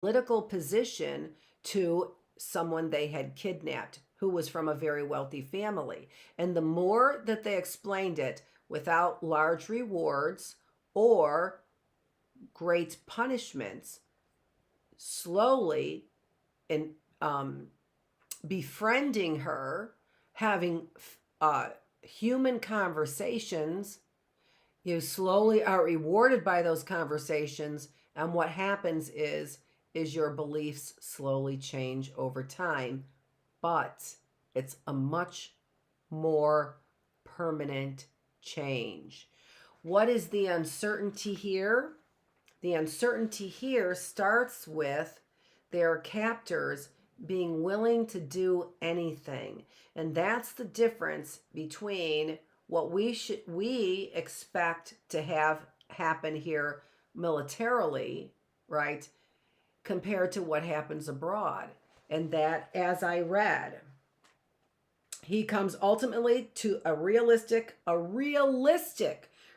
political position to someone they had kidnapped who was from a very wealthy family. And the more that they explained it without large rewards or great punishments, slowly and befriending her, having human conversations, you slowly are rewarded by those conversations, and what happens is your beliefs slowly change over time, but it's a much more permanent change. What is the uncertainty here? The uncertainty here starts with their captors being willing to do anything. And that's the difference between what we expect to have happen here militarily, right, compared to what happens abroad. And that, as I read, he comes ultimately to a realistic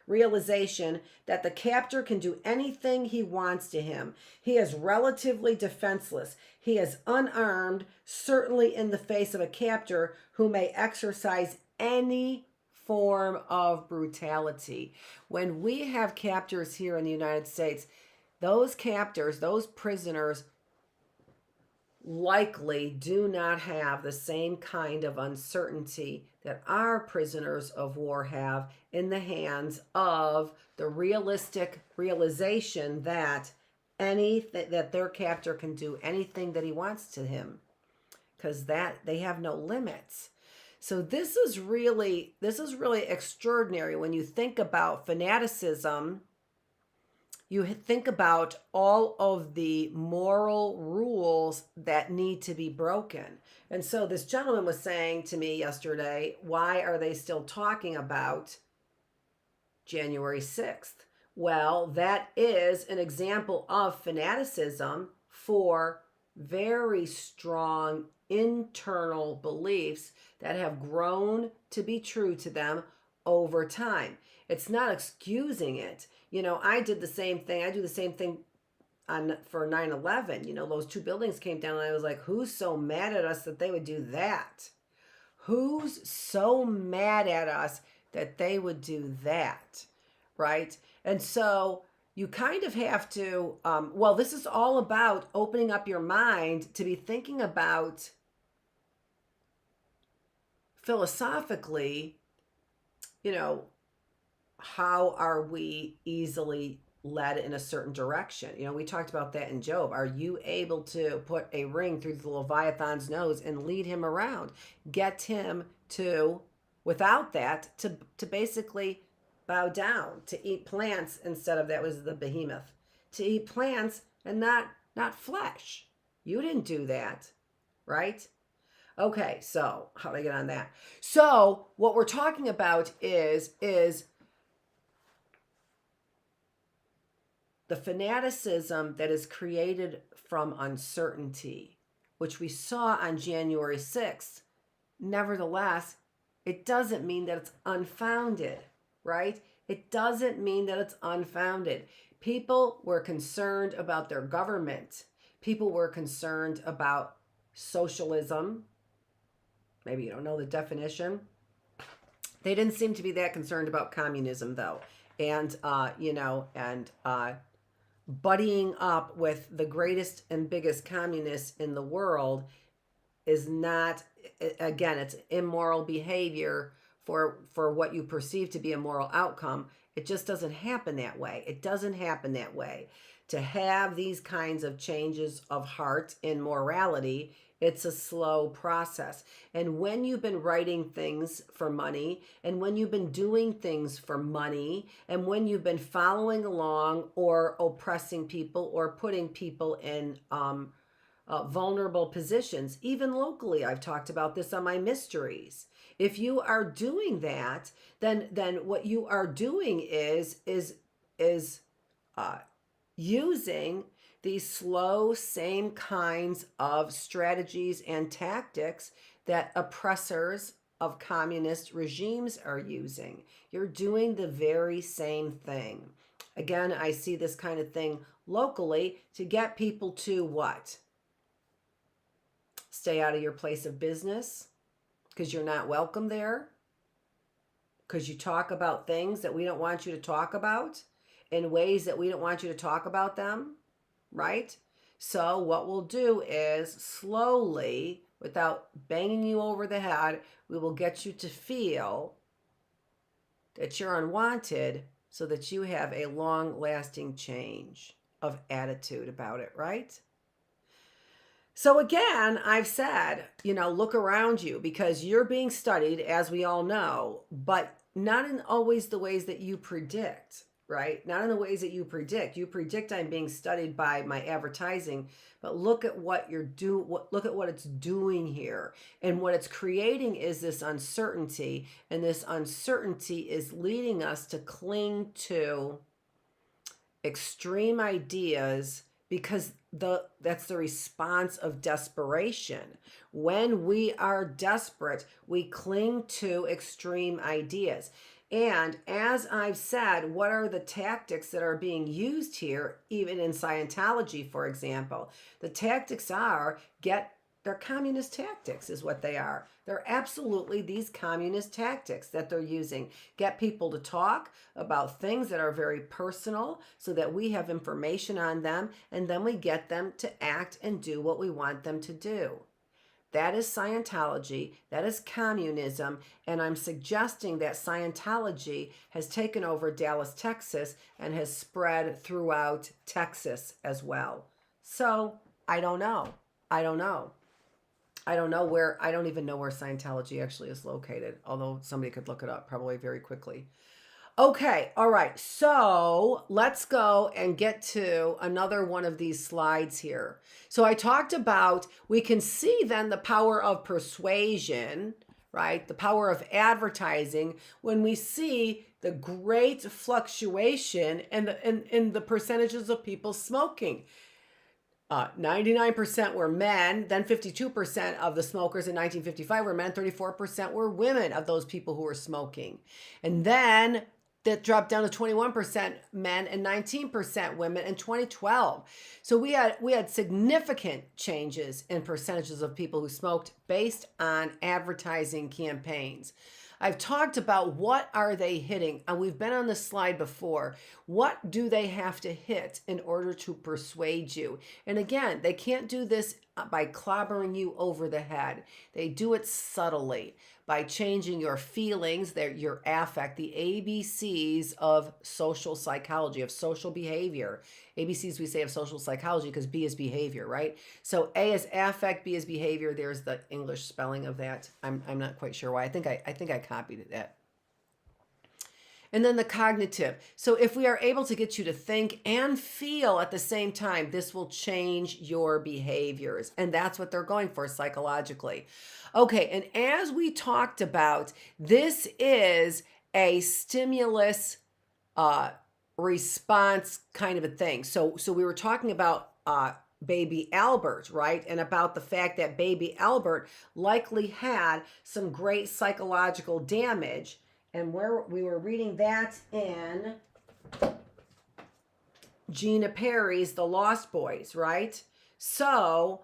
realization that the captor can do anything he wants to him. He is relatively defenseless. He is unarmed, certainly in the face of a captor who may exercise any form of brutality. When we have captors here in the United States, those captors, those prisoners, likely do not have the same kind of uncertainty that our prisoners of war have in the hands of the realistic realization that that their captor can do anything that he wants to him, because that they have no limits. So this is really extraordinary when you think about fanaticism. You think about all of the moral rules that need to be broken. And so this gentleman was saying to me yesterday, why are they still talking about January 6th? Well, that is an example of fanaticism for very strong internal beliefs that have grown to be true to them over time. It's not excusing it. I did the same thing. I do the same thing for 9/11. Those two buildings came down and I was like, who's so mad at us that they would do that? Who's so mad at us that they would do that? Right? And so you kind of have to, this is all about opening up your mind to be thinking about philosophically, how are we easily led in a certain direction? We talked about that in Job. Are you able to put a ring through the Leviathan's nose and lead him around? Get him to, without that, to basically bow down, to eat plants instead of, that was the behemoth, to eat plants and not flesh. You didn't do that, right? Okay, so how do I get on that? So what we're talking about is the fanaticism that is created from uncertainty, which we saw on January 6th. Nevertheless, it doesn't mean that it's unfounded, right? It doesn't mean that it's unfounded. People were concerned about their government. People were concerned about socialism. Maybe you don't know the definition. They didn't seem to be that concerned about communism, though. And, buddying up with the greatest and biggest communists in the world is not, again, it's immoral behavior for what you perceive to be a moral outcome. It just doesn't happen that way. It doesn't happen that way. To have these kinds of changes of heart in morality, it's a slow process. And when you've been writing things for money, and when you've been doing things for money, and when you've been following along or oppressing people or putting people in vulnerable positions, even locally, I've talked about this on my mysteries. If you are doing that, then what you are doing is using these slow, same kinds of strategies and tactics that oppressors of communist regimes are using. You're doing the very same thing. Again, I see this kind of thing locally to get people to what? Stay out of your place of business because you're not welcome there, because you talk about things that we don't want you to talk about in ways that we don't want you to talk about them, right? So what we'll do is slowly, without banging you over the head, we will get you to feel that you're unwanted so that you have a long-lasting change of attitude about it, right? So again, I've said, look around you because you're being studied, as we all know, but not in always the ways that you predict, right? Not in the ways that you predict. You predict I'm being studied by my advertising, but look at what look at what it's doing here. And what it's creating is this uncertainty, and this uncertainty is leading us to cling to extreme ideas because that's the response of desperation. When we are desperate, we cling to extreme ideas. And as I've said, what are the tactics that are being used here, even in Scientology, for example? The tactics they're communist tactics is what they are. They're absolutely these communist tactics that they're using. Get people to talk about things that are very personal so that we have information on them, and then we get them to act and do what we want them to do. That is Scientology, that is communism, and I'm suggesting that Scientology has taken over Dallas, Texas, and has spread throughout Texas as well. So, I don't know. I don't even know where Scientology actually is located, although somebody could look it up probably very quickly. Okay, all right, so let's go and get to another one of these slides here. So I talked about, we can see then the power of persuasion, right? The power of advertising when we see the great fluctuation in the percentages of people smoking. 99% were men, then 52% of the smokers in 1955 were men, 34% were women of those people who were smoking. And then that dropped down to 21% men and 19% women in 2012. So we had significant changes in percentages of people who smoked based on advertising campaigns. I've talked about what are they hitting, and we've been on this slide before. What do they have to hit in order to persuade you? And again, they can't do this by clobbering you over the head. They do it subtly by changing your feelings, your affect, the ABCs of social psychology, of social behavior. ABCs we say of social psychology because B is behavior, right? So A is affect, B is behavior. There's the English spelling of that. I'm not quite sure why. I think I copied that. And then the cognitive. So if we are able to get you to think and feel at the same time, this will change your behaviors. And that's what they're going for psychologically. Okay, and as we talked about, this is a stimulus response kind of a thing. So we were talking about baby Albert, right? And about the fact that baby Albert likely had some great psychological damage. And where we were reading that in Gina Perry's The Lost Boys, right? So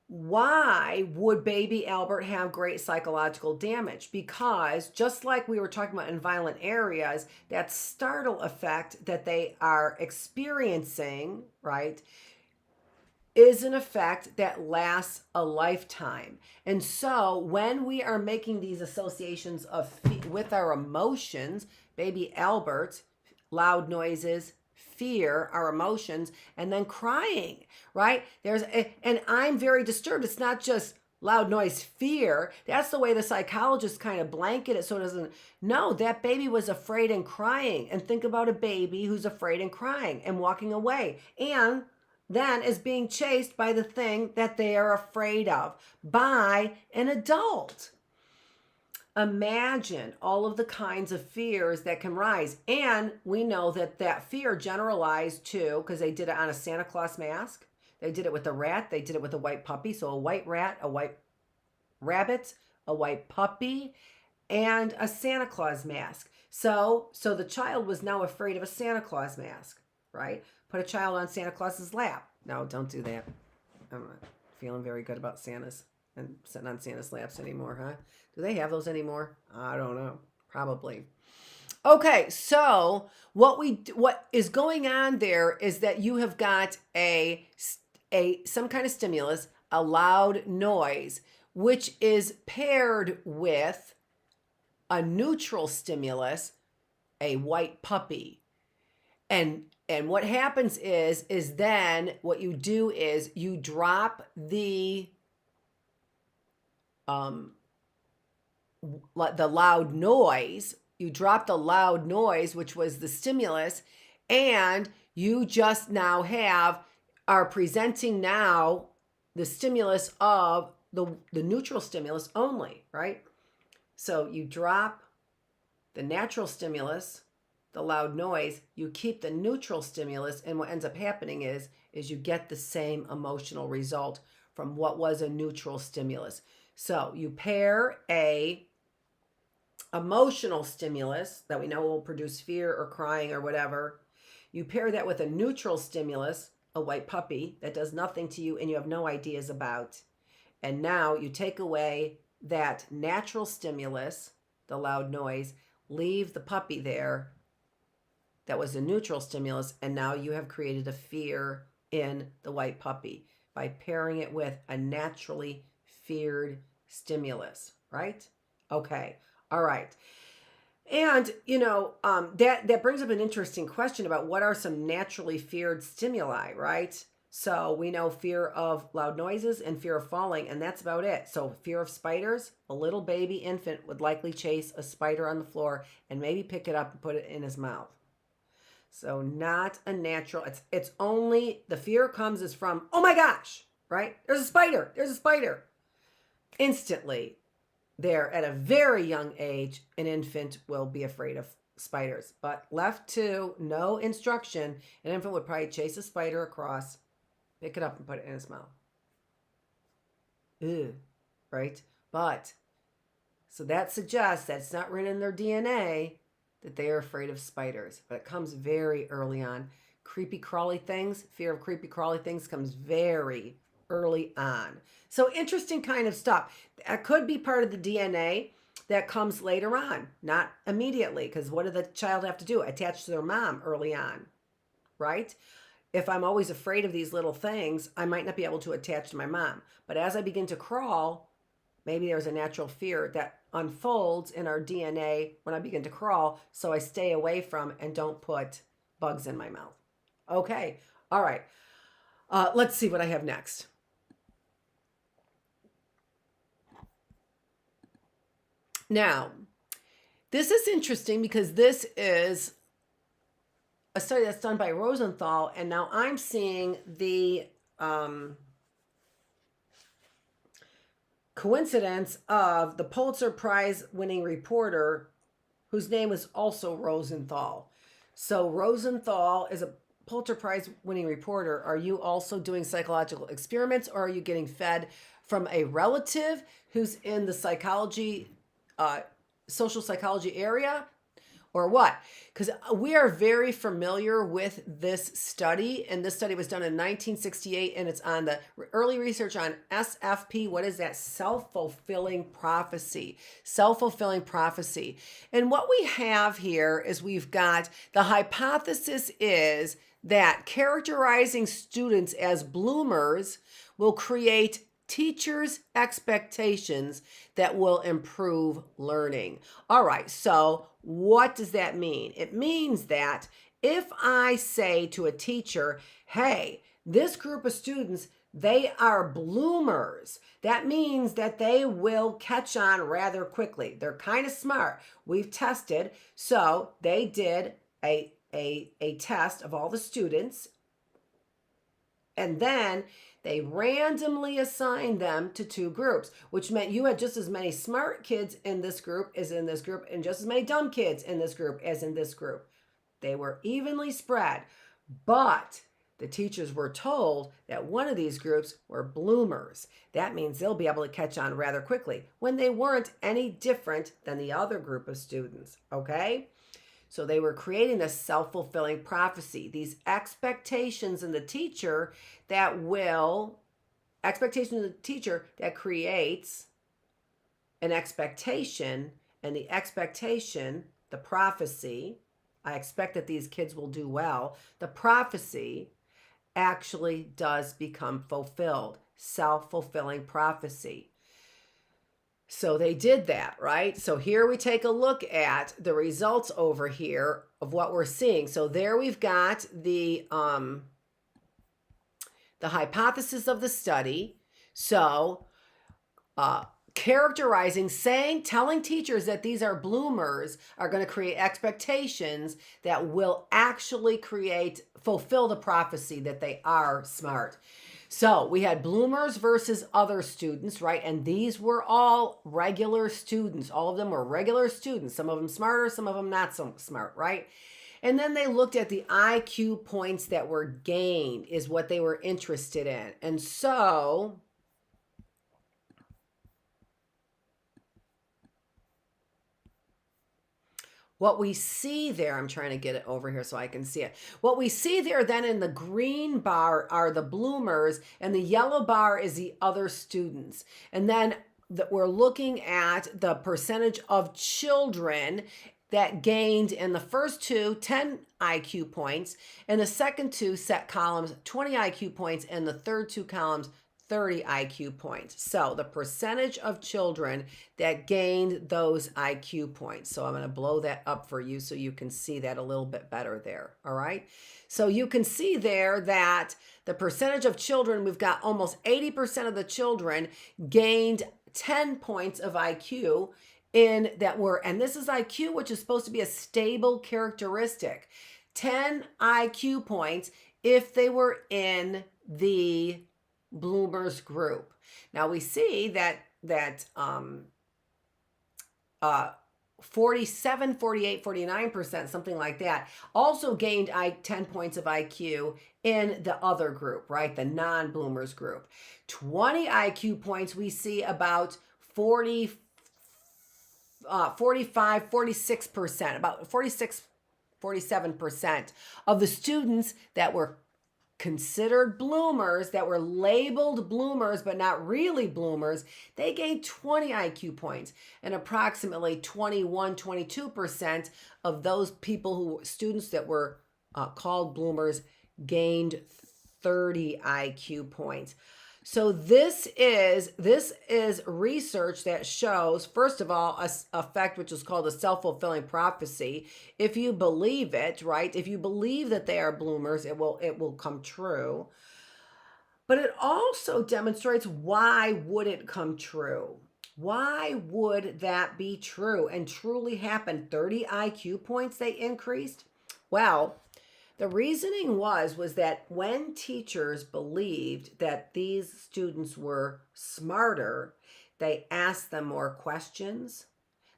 why would baby Albert have great psychological damage? Because just like we were talking about in violent areas, that startle effect that they are experiencing, right, is an effect that lasts a lifetime. And so when we are making these associations with our emotions, baby Albert, loud noises, fear, our emotions, and then crying, right? And I'm very disturbed. It's not just loud noise, fear. That's the way the psychologists kind of blanket it so it doesn't. No, that baby was afraid and crying. And think about a baby who's afraid and crying and walking away. And then is being chased by the thing that they are afraid of by an adult. Imagine all of the kinds of fears that can rise. And we know that fear generalized too, because they did it on a Santa Claus mask. They did it with a rat. They did it with a white puppy. So a white rat, a white rabbit, a white puppy, and a Santa Claus mask. So the child was now afraid of a Santa Claus mask. right? Put a child on Santa Claus's lap. No, don't do that. I'm not feeling very good about Santa's and sitting on Santa's laps anymore, huh? Do they have those anymore? I don't know. Probably. Okay, so what is going on there is that you have got a some kind of stimulus, a loud noise, which is paired with a neutral stimulus, a white puppy. And what happens is then what you do is you drop the loud noise. You drop the loud noise, which was the stimulus, and you just now are presenting now the stimulus of the neutral stimulus only, right? So you drop the natural stimulus, the loud noise, you keep the neutral stimulus, and what ends up happening is you get the same emotional result from what was a neutral stimulus. So you pair a emotional stimulus that we know will produce fear or crying or whatever. You pair that with a neutral stimulus, a white puppy that does nothing to you and you have no ideas about. And now you take away that natural stimulus, the loud noise, leave the puppy there. That was a neutral stimulus, and now you have created a fear in the white puppy by pairing it with a naturally feared stimulus, right? Okay, all right. And, that brings up an interesting question about what are some naturally feared stimuli, right? So we know fear of loud noises and fear of falling, and that's about it. So fear of spiders, a little baby infant would likely chase a spider on the floor and maybe pick it up and put it in his mouth. So not a natural, it's only, the fear comes is from, oh my gosh, right? There's a spider. Instantly, there at a very young age, an infant will be afraid of spiders. But left to no instruction, an infant would probably chase a spider across, pick it up and put it in his mouth. Ew, right? But, so that suggests that's not written in their DNA that they are afraid of spiders. But it comes very early on. Creepy crawly things, fear of creepy crawly things comes very early on. So interesting kind of stuff. That could be part of the DNA that comes later on, not immediately, because what did the child have to do? Attach to their mom early on, right? If I'm always afraid of these little things, I might not be able to attach to my mom. But as I begin to crawl, maybe there's a natural fear that unfolds in our DNA when I begin to crawl, so I stay away from and don't put bugs in my mouth. Okay, all right. Let's see what I have next. Now, this is interesting because this is a study that's done by Rosenthal, and now I'm seeing the coincidence of the Pulitzer Prize winning reporter whose name is also Rosenthal. So Rosenthal is a Pulitzer Prize winning reporter. Are you also doing psychological experiments, or are you getting fed from a relative who's in the psychology, social psychology area, or what? Because we are very familiar with this study, and this study was done in 1968, and it's on the early research on SFP. What is that? Self-fulfilling prophecy. Self-fulfilling prophecy. And what we have here is we've got the hypothesis is that characterizing students as bloomers will create teachers' expectations that will improve learning. All right, so what does that mean? It means that if I say to a teacher, hey, this group of students, they are bloomers, that means that they will catch on rather quickly. They're kind of smart. We've tested. So they did a test of all the students, and then they randomly assigned them to two groups, which meant you had just as many smart kids in this group as in this group, and just as many dumb kids in this group as in this group. They were evenly spread, but the teachers were told that one of these groups were bloomers. That means they'll be able to catch on rather quickly when they weren't any different than the other group of students, okay? So they were creating this self-fulfilling prophecy, these expectations in the teacher creates an expectation, and the expectation, the prophecy, I expect that these kids will do well. The prophecy actually does become fulfilled, self-fulfilling prophecy. So they did that, right? So here we take a look at the results over here of what we're seeing. So there we've got the hypothesis of the study. So characterizing, telling teachers that these are bloomers are going to create expectations that will actually fulfill the prophecy that they are smart. So we had bloomers versus other students, right? And these were all regular students. All of them were regular students. Some of them smarter, some of them not so smart, right? And then they looked at the IQ points that were gained is what they were interested in. And so what we see there, I'm trying to get it over here so I can see it. What we see there then in the green bar are the bloomers, and the yellow bar is the other students. And then we're looking at the percentage of children that gained in the first two 10 IQ points, and the second two set columns 20 IQ points, and the third two columns 30 IQ points. So the percentage of children that gained those IQ points. So I'm going to blow that up for you so you can see that a little bit better there. All right. So you can see there that the percentage of children, we've got almost 80% of the children gained 10 points of IQ and this is IQ, which is supposed to be a stable characteristic. 10 IQ points if they were in the bloomers group. Now we see that 47, 48, 49%, something like that, also gained 10 points of IQ in the other group, right? The non-bloomers group. 20 IQ points, we see about 45, 46%, about 46, 47% of the students that were considered bloomers, that were labeled bloomers but not really bloomers, they gained 20 IQ points, and approximately 21, 22% of those students that were called bloomers gained 30 IQ points. So this is research that shows, first of all, a effect which is called a self-fulfilling prophecy. If you believe it, right? If you believe that they are bloomers, it will come true. But it also demonstrates why would it come true? Why would that be true and truly happen? 30 IQ points they increased? Well, the reasoning was that when teachers believed that these students were smarter, they asked them more questions.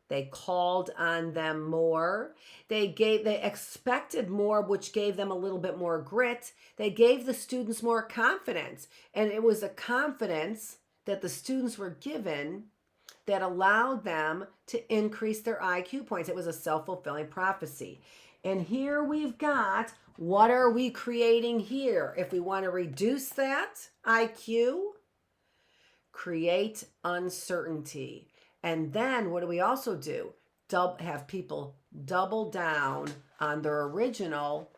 They called on them more. They expected more, which gave them a little bit more grit. They gave the students more confidence. And it was a confidence that the students were given that allowed them to increase their IQ points. It was a self-fulfilling prophecy. And here we've got, what are we creating here? If we want to reduce that IQ, create uncertainty. And then what do we also do? Have people double down on their original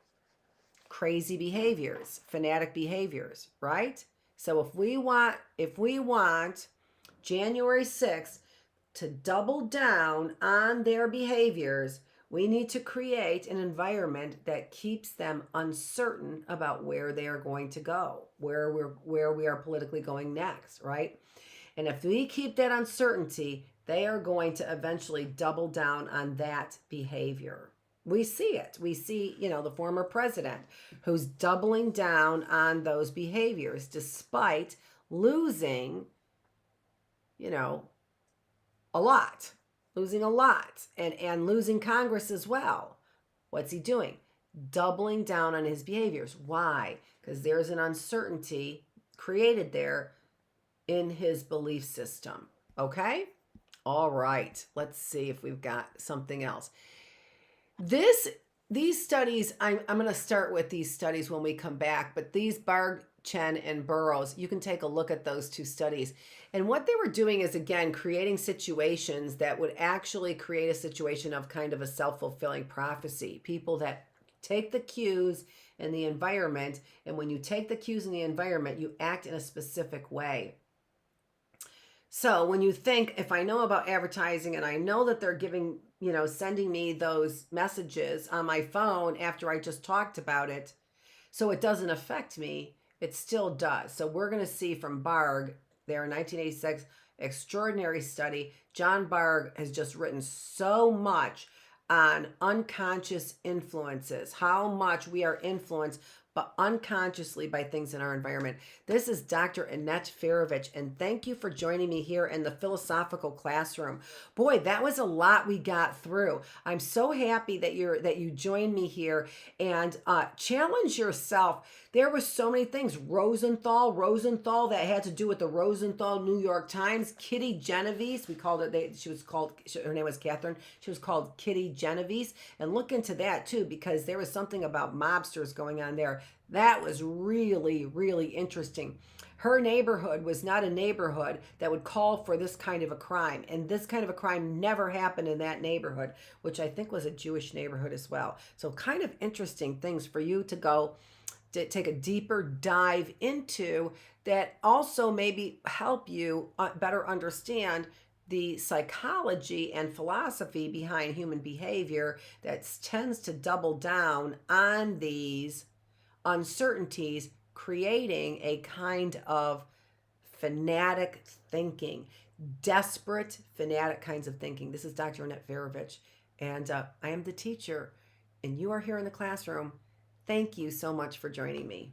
crazy behaviors, fanatic behaviors, right? So if we want January 6th to double down on their behaviors, we need to create an environment that keeps them uncertain about where they are going to go, where we are politically going next, right? And if we keep that uncertainty, they are going to eventually double down on that behavior. We see it. We see, the former president who's doubling down on those behaviors despite losing, a lot. Losing a lot and losing Congress as well. What's he doing? Doubling down on his behaviors. Why? Because there's an uncertainty created there in his belief system. Okay? All right. Let's see if we've got something else. This these studies, I'm going to start with these studies when we come back, but these Barg, Chen, and Burroughs, you can take a look at those two studies. And what they were doing is, again, creating situations that would actually create a situation of kind of a self-fulfilling prophecy. People that take the cues in the environment, and when you take the cues in the environment, you act in a specific way. So when you think, if I know about advertising and I know that they're giving, sending me those messages on my phone after I just talked about it, so it doesn't affect me, it still does. So we're going to see from Barg, their 1986 extraordinary study. John Barg has just written so much on unconscious influences, how much we are influenced but unconsciously by things in our environment. This is Dr. Annette Feravich, and thank you for joining me here in the philosophical classroom. Boy, that was a lot we got through. I'm so happy that you joined me here, and challenge yourself. There were so many things. Rosenthal, that had to do with the Rosenthal New York Times. Kitty Genovese, we called it. Her name was Catherine. She was called Kitty Genovese, and look into that too, because there was something about mobsters going on there. That was really, really interesting. Her neighborhood was not a neighborhood that would call for this kind of a crime. And this kind of a crime never happened in that neighborhood, which I think was a Jewish neighborhood as well. So kind of interesting things for you to go to take a deeper dive into, that also maybe help you better understand the psychology and philosophy behind human behavior that tends to double down on these uncertainties, creating a kind of fanatic thinking, desperate fanatic kinds of thinking. This is Dr. Annette Feravich, and I am the teacher, and you are here in the classroom. Thank you so much for joining me.